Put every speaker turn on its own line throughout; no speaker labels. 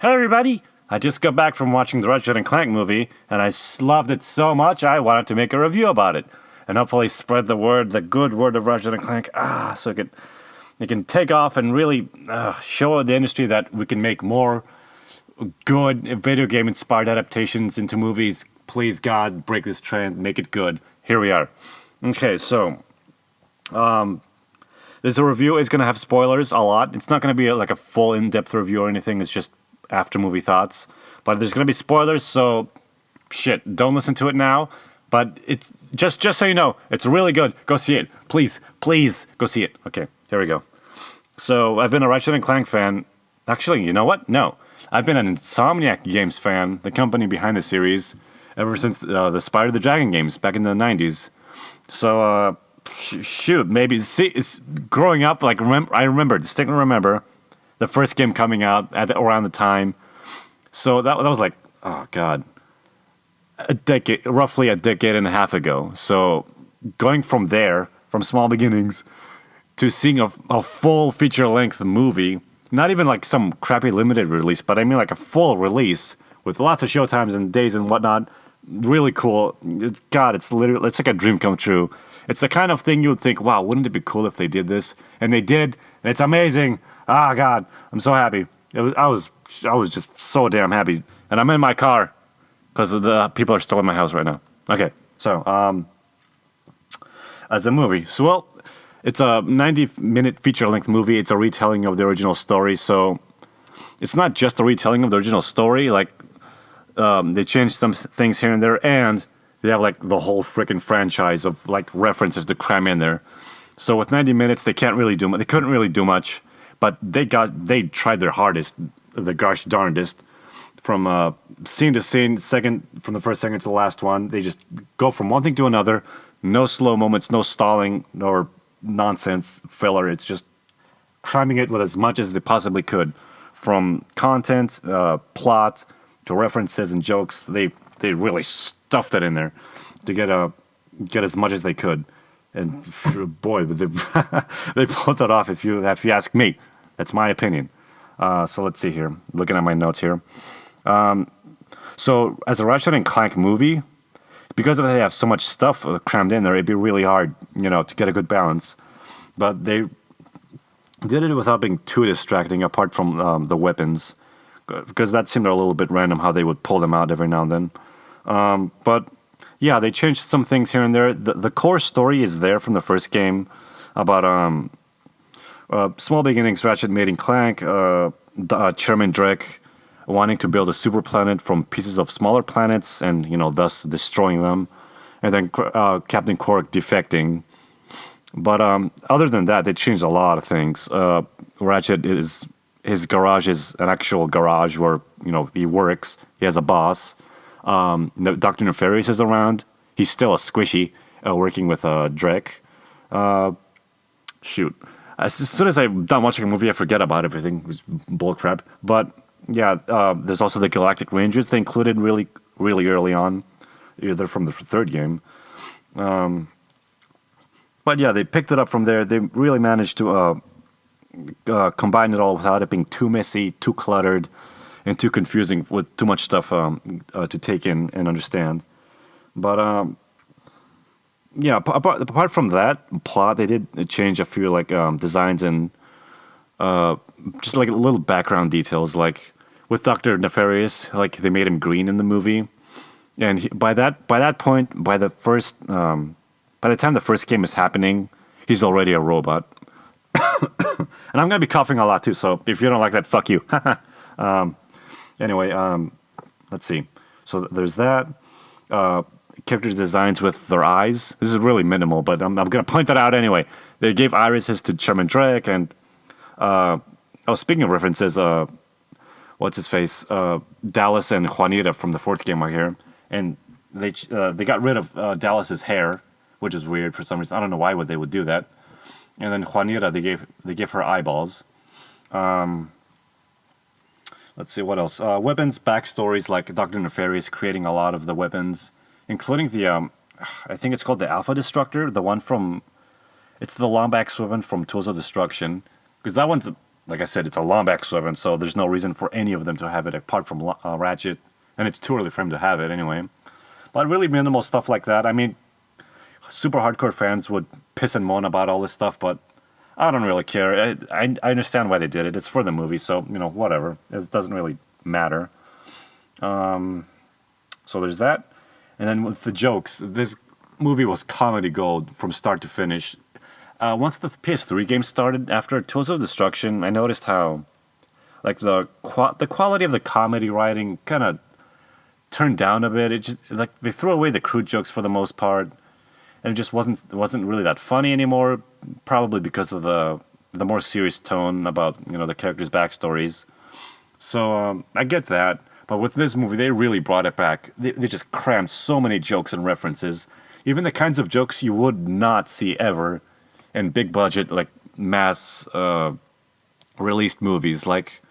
Hey everybody! I just got back from watching the Ratchet Clank movie, and I loved it so much I wanted to make a review about it, and hopefully spread the word, the good word of Ratchet Clank, so it can take off and really show the industry that we can make more good video game inspired adaptations into movies. Please God, break this trend, make it good. Here we are. Okay, so this review is gonna have spoilers a lot. It's not gonna be like a full in-depth review or anything. It's just after movie thoughts, but there's gonna be spoilers, so shit, don't listen to it now. But it's just so you know, it's really good. Go see it, please go see it. Okay, here we go. So I've been a Ratchet and Clank fan. Actually, you know what? No, I've been an Insomniac Games fan, the company behind the series, ever since the Spyro the Dragon games back in the '90s. So shoot, maybe see, it's growing up. Like I distinctly remember the first game coming out around the time. So that was like, oh god, roughly a decade and a half ago. So going from there, from small beginnings, to seeing a full feature-length movie, not even like some crappy limited release, but I mean like a full release with lots of showtimes and days and whatnot. Really cool. It's like a dream come true. It's the kind of thing you would think, wow, wouldn't it be cool if they did this? And they did, and it's amazing. Ah, God, I'm so happy. I was just so damn happy. And I'm in my car because the people are still in my house right now. Okay, so as a movie, it's a 90-minute feature-length movie. It's a retelling of the original story. So it's not just a retelling of the original story. Like they changed some things here and there, and they have like the whole freaking franchise of like references to cram in there. So with 90 minutes, they couldn't really do much. But they tried their hardest, the gosh darndest, from scene to scene, from the first second to the last one. They just go from one thing to another. No slow moments, no stalling, or nonsense filler. It's just cramming it with as much as they possibly could, from content, plot, to references and jokes. They really stuffed it in there to get as much as they could. And boy, they they pulled that off. If you ask me. That's my opinion. So let's see here. Looking at my notes here. So as a Ratchet and Clank movie, because they have so much stuff crammed in there, it'd be really hard, to get a good balance. But they did it without being too distracting, apart from the weapons, because that seemed a little bit random how they would pull them out every now and then. But yeah, they changed some things here and there. The core story is there from the first game about small beginnings, Ratchet mating Clank, Chairman Drek wanting to build a super planet from pieces of smaller planets and, thus destroying them. And then Captain Quark defecting. But other than that, they changed a lot of things. Ratchet his garage is an actual garage where, he works. He has a boss. Dr. Nefarious is around. He's still a squishy working with Drek. Shoot. As soon as I'm done watching a movie, I forget about everything. It was bullcrap. But yeah, there's also the Galactic Rangers. They included really, really early on. They're from the third game. But yeah, they picked it up from there. They really managed to combine it all without it being too messy, too cluttered, and too confusing with too much stuff to take in and understand. But yeah, apart from that plot, they did change a few designs and just like little background details. Like with Dr. Nefarious, like they made him green in the movie, and by that point, by the time the first game is happening, he's already a robot. And I'm gonna be coughing a lot too, so if you don't like that, fuck you. Anyway, let's see. So there's that. Characters' designs with their eyes. This is really minimal, but I'm going to point that out anyway. They gave irises to Chairman Drek, and speaking of references, what's his face? Dallas and Juanita from the fourth game are here, and they got rid of Dallas's hair, which is weird for some reason. I don't know why they would do that. And then Juanita, they gave her eyeballs. Let's see what else. Weapons backstories, like Dr. Nefarious creating a lot of the weapons, including the I think it's called the Alpha Destructor, the one from, it's the Lombax weapon from Tools of Destruction, because that one's Like I said, it's a Lombax weapon, so there's no reason for any of them to have it apart from Ratchet, and it's too early for him to have it anyway. But really minimal stuff like that. I mean, super hardcore fans would piss and moan about all this stuff, but I don't really care. I understand why they did it. It's for the movie, so whatever. It doesn't really matter. So there's that. And then with the jokes, this movie was comedy gold from start to finish. Once the PS3 game started, after Tools of Destruction, I noticed how, like the quality of the comedy writing kind of turned down a bit. It just like they threw away the crude jokes for the most part, and it just wasn't really that funny anymore. Probably because of the more serious tone about the characters' backstories. So I get that, but with this movie, they really brought it back. They just crammed so many jokes and references, even the kinds of jokes you would not see ever in big budget like mass released movies. Like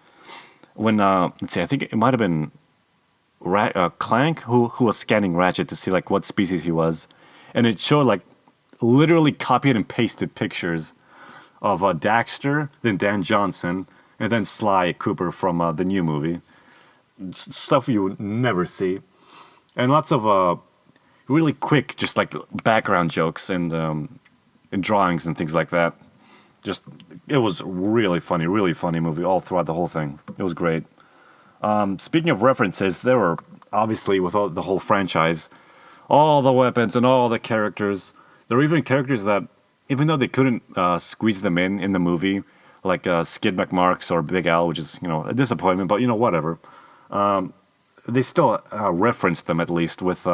when let's see, I think it might have been Clank who was scanning Ratchet to see like what species he was, and it showed like literally copied and pasted pictures of Daxter, then Dan Johnson, and then Sly Cooper from the new movie. Stuff you would never see, and lots of really quick, just like background jokes and drawings and things like that. Just it was really funny movie all throughout the whole thing. It was great. Speaking of references, there were obviously with the whole franchise, all the weapons and all the characters. There were even characters that, even though they couldn't squeeze them in the movie, like Skid McMarx or Big Al, which is a disappointment, but whatever. They still referenced them at least with.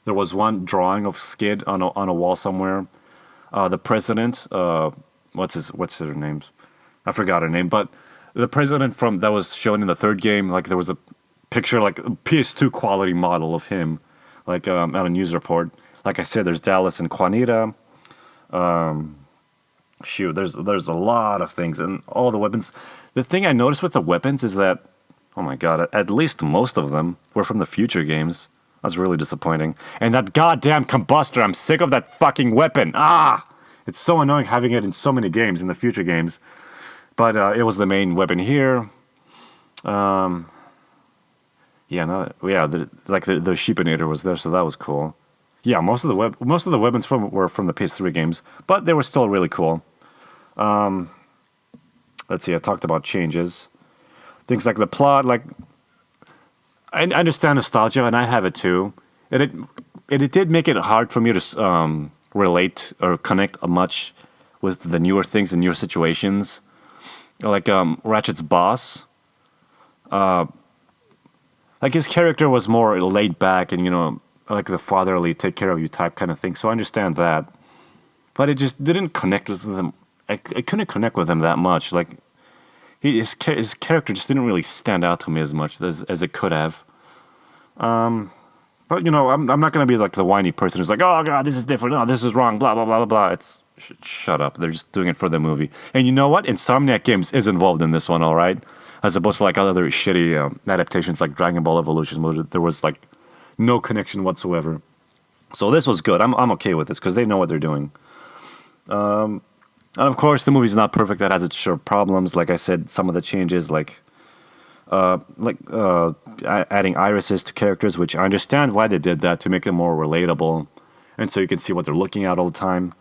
There was one drawing of Skid on a wall somewhere. The president, what's her name? I forgot her name, but the president from that was shown in the third game. Like there was a picture, like a PS2 quality model of him, like on a news report. Like I said, there's Dallas and Juanita. There's a lot of things and all the weapons. The thing I noticed with the weapons is that, oh my god, at least most of them were from the future games. That's really disappointing. And that goddamn combustor, I'm sick of that fucking weapon. It's so annoying having it in so many games, in the future games. But it was the main weapon here. The Sheepinator was there, so that was cool. Yeah, most of the weapons were from the PS3 games, but they were still really cool. Let's see, I talked about changes. Things like the plot, like I understand nostalgia, and I have it too. And it did make it hard for me to relate or connect much with the newer things and newer situations. Like Ratchet's boss. Like his character was more laid back and, like the fatherly, take care of you type kind of thing. So I understand that. But it just didn't connect with him. I couldn't connect with him that much. Like his character just didn't really stand out to me as much as it could have. But I'm not gonna be like the whiny person who's like, oh god, this is different. Oh, this is wrong. Blah blah blah blah blah. It's shut up. They're just doing it for the movie. And you know what? Insomniac Games is involved in this one, all right. As opposed to like other shitty adaptations like Dragon Ball Evolution, where there was like no connection whatsoever. So this was good. I'm okay with this because they know what they're doing. And of course, the movie's not perfect. That has its share of problems. Like I said, some of the changes, like adding irises to characters, which I understand why they did that, to make them more relatable, and so you can see what they're looking at all the time.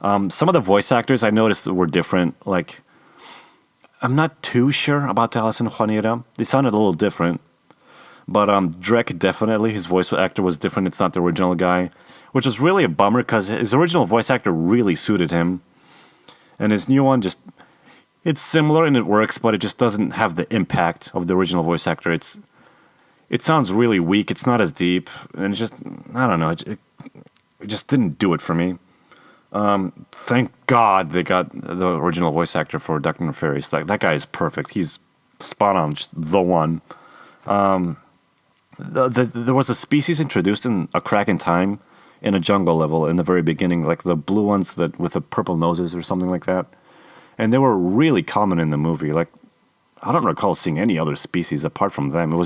Some of the voice actors I noticed were different. Like, I'm not too sure about Dallas and Juanita. They sounded a little different. But Drek, definitely, his voice actor was different. It's not the original guy, which was really a bummer because his original voice actor really suited him. And his new one it's similar and it works, but it just doesn't have the impact of the original voice actor. It sounds really weak. It's not as deep, and it just, I don't know, it just didn't do it for me. Thank God they got the original voice actor for Dr. Nefarious. That guy is perfect. He's spot on, just the one. There was a species introduced in A Crack in Time in a jungle level in the very beginning, like the blue ones that with the purple noses or something like that. And they were really common in the movie. Like, I don't recall seeing any other species apart from them. It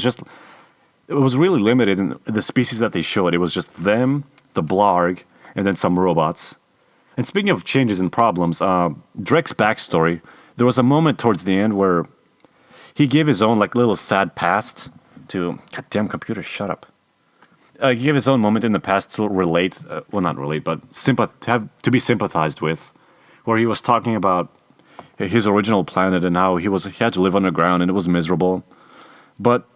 was really limited in the species that they showed. It was just them, the Blarg, and then some robots. And speaking of changes and problems, Drek's backstory, there was a moment towards the end where he gave his own like little sad past to. Goddamn computer, shut up. He gave his own moment in the past to relate, well, not relate, but to be sympathized with, where he was talking about his original planet and how he had to live underground and it was miserable. But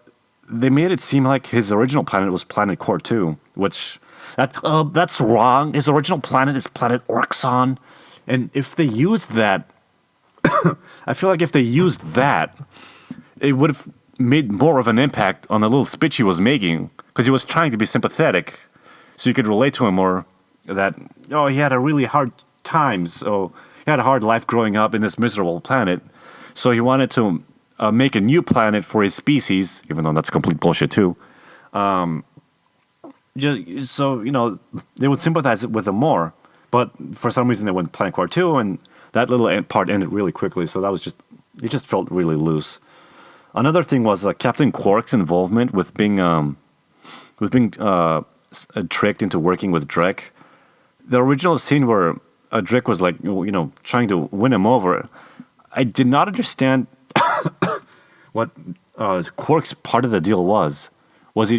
they made it seem like his original planet was Planet Core 2, which that's wrong. His original planet is Planet Orxon, and if they used that, I feel like if they used that, it would have made more of an impact on the little speech he was making, because he was trying to be sympathetic, so you could relate to him more. That he had a really hard time, so he had a hard life growing up in this miserable planet, so he wanted to make a new planet for his species, even though that's complete bullshit too. Just so they would sympathize with him more. But for some reason, they went Planet Core 2, and that little part ended really quickly. So it just felt really loose. Another thing was Captain Quark's involvement with being tricked into working with Drek. The original scene where Drek was like, trying to win him over. I did not understand what Quark's part of the deal was. Was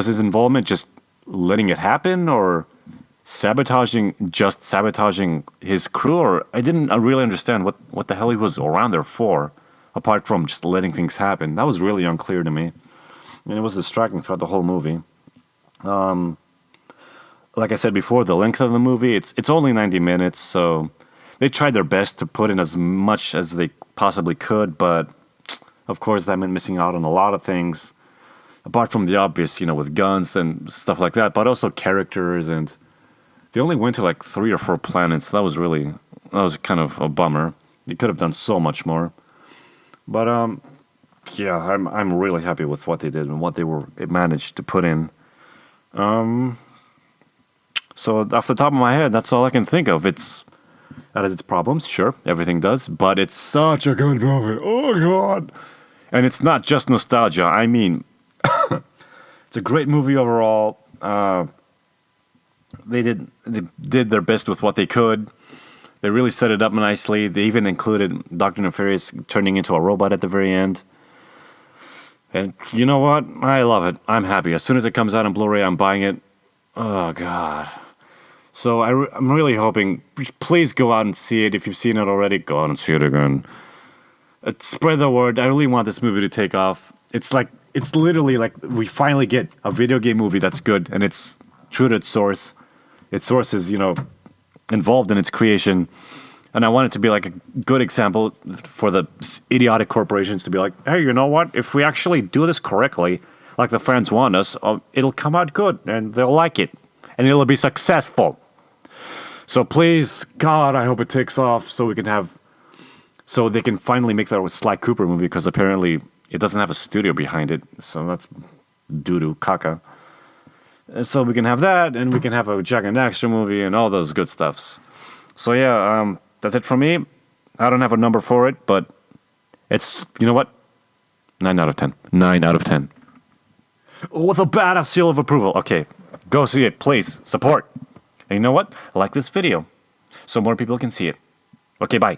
his involvement just letting it happen, or sabotaging his crew? Or I didn't really understand what the hell he was around there for, apart from just letting things happen. That was really unclear to me, and it was distracting throughout the whole movie. Like I said before, the length of the movie, it's only 90 minutes, so they tried their best to put in as much as they possibly could, but of course that meant missing out on a lot of things, apart from the obvious, with guns and stuff like that, but also characters, and they only went to like 3 or 4 planets. That was kind of a bummer. They could have done so much more. But yeah, I'm really happy with what they did and what it managed to put in. So off the top of my head, that's all I can think of. It has its problems, sure, everything does, but it's such a good movie. Oh god! And it's not just nostalgia. I mean, it's a great movie overall. They did their best with what they could. They really set it up nicely. They even included Dr. Nefarious turning into a robot at the very end. And you know what? I love it. I'm happy. As soon as it comes out on Blu-ray, I'm buying it. Oh god. So I'm really hoping, please go out and see it. If you've seen it already, go out and see it again. Spread the word. I really want this movie to take off. It's literally like we finally get a video game movie that's good, and it's true to its source. Its source is, involved in its creation. And I want it to be like a good example for the idiotic corporations to be like, hey, you know what? If we actually do this correctly, like the fans want us, it'll come out good, and they'll like it, and it'll be successful. So please, God, I hope it takes off so they can finally make that Sly Cooper movie, because apparently it doesn't have a studio behind it. So that's doo-doo caca. And so we can have that, and we can have a Jack and Daxter movie and all those good stuffs. So yeah, that's it from me. I don't have a number for it, but it's, you know what? 9 out of 10. 9 out of 10. With a badass seal of approval. Okay, go see it, please. Support. And you know what? Like this video so more people can see it. Okay, bye.